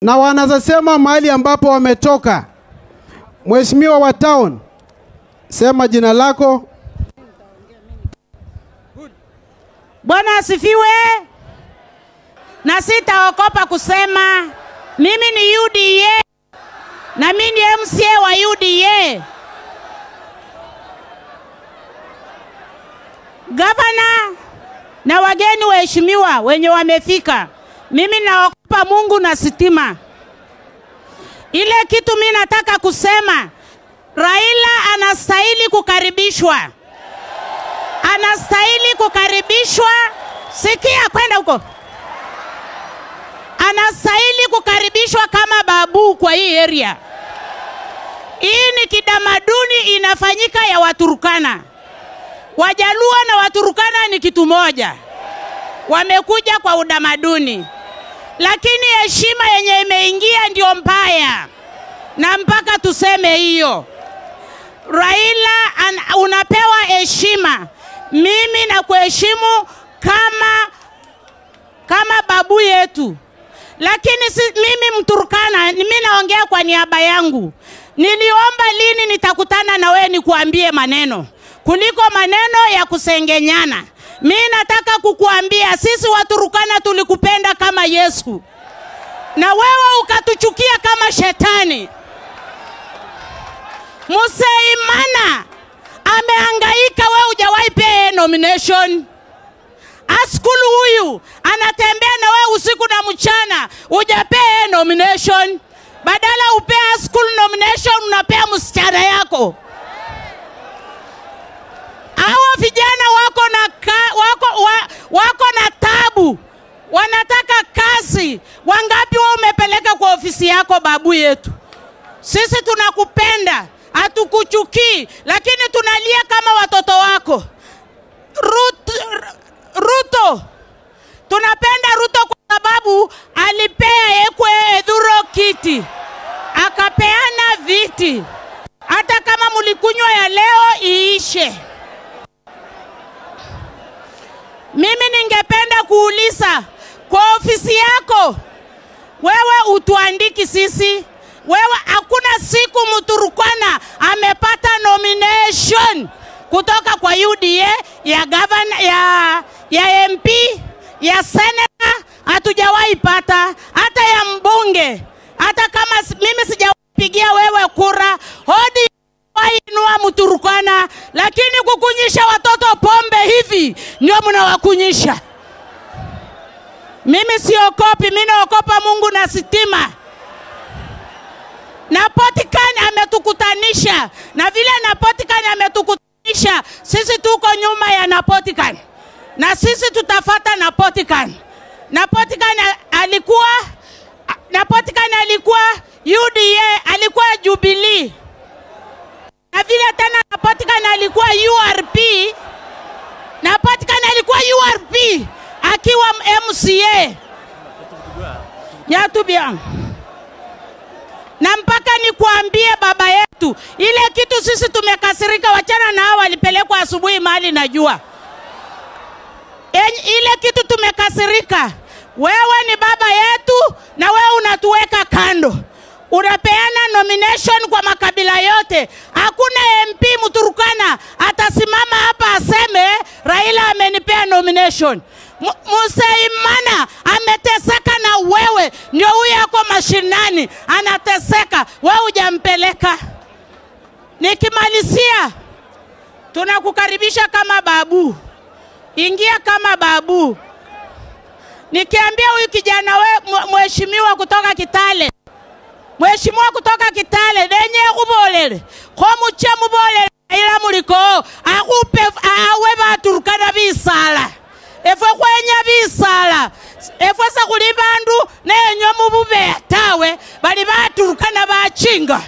na wanazasema mahali ambapo wametoka. Mheshimiwa wa town, sema jina lako. Bwana asifiwe. Na sitaokopa kusema mimi ni UDA na mimi ni MCA wa UDA. Gavana na wageni waheshimiwa wenye wamefika, mimi naokopa Mungu na sitima. Ile kitu mimi nataka kusema, Raila anastahili kukaribishwa. Anastahili kukaribishwa. Sikia kwenda huko. Anastahili kukaribishwa kama babu kwa hii area. Hii ni kidamaduni inafanyika ya Waturkana. Wajaluo na Waturkana ni kitu moja. Wamekuja kwa udamaduni. Lakini heshima yenye imeingia ndio mbaya. Na mpaka tuseme hiyo. Raila unapewa heshima. Mimi na kuheshimu kama babu yetu. Lakini mimi Mturkana, mimi naongea kwa niaba yangu. Niliomba lini nitakutana na wewe nikuambie maneno kuliko maneno ya kusengenyana. Mimi nataka kukuambia sisi Waturkana tulikupenda kama Yesu. Na wewe ukatuchukia kama shetani. Musaimana amehangaika, wewe hujawahi pea nomination. Askulu huyu anatembea na wewe usiku na mchana, hujapea nomination. Badala upea Askulu nomination unapea msichana yako. Hawa vijana wako na tabu. Wanataka kazi. Wangapi wewe umepeleka kwa ofisi yako babu yetu? Sisi tunakupenda, hatukuchukii, lakini tunalia kama watoto wako. Ruto. Tunapenda Ruto kwa sababu alipea Ekwe Edhuro kiti. Akapeana viti. Hata kama mulikunywa ya leo iishe. Mimi ningependa kuuliza kwa ofisi yako, wewe utuandiki sisi. Wewe hakuna siku Mturkana amepata nomination kutoka kwa UDA ya governor ya MP ya senator, hatujawahi pata. Hata ya mbunge, hata kama mimi sijapigia wewe kura, hodi wainua Mturkana, lakini kukunyisha watoto pombe hivi ndio mnawakunyisha. Mimi siokopi, mimi naokopa Mungu na sitima. Na Potikani ametukutanisha, na vile na Potikani ametukutanisha, sisi tuko nyuma ya na Potikani. Na sisi tutafata na Potikani. Na Potikani alikuwa UDA, alikuwa Jubilee. Na vile tena na Potikani alikuwa URP. Na Potikani alikuwa URP akiwa MCA. Nyatubia. Na mpaka nikuambie baba yetu, ile kitu sisi tumekasirika, wachana na hao walipelekwa asubuhi mahali najua. Ile kitu tumekasirika. Wewe ni baba yetu na wewe unatuweka kando. Unapeana nomination kwa makabila yote. Hakuna MP Mturkana atasimama hapa aseme Raila amenipea nomination. Musaimana ameteseka na wewe ndio huyu yako mashinani anateseka, wewe hujampeleka. Nikimalizia, tunakukaribisha kama babu. Ingia kama babu. Nikiambia huyu kijana mheshimiwa kutoka Kitale. Mheshimiwa kutoka Kitale denye kubolele. Kwa muche mubolele ila muliko akupe awe Baturkana bisala. Efwe kwenya bisala. Efwe sa kuli bandu nenyo mubube tawe bali Baturkana bachinga.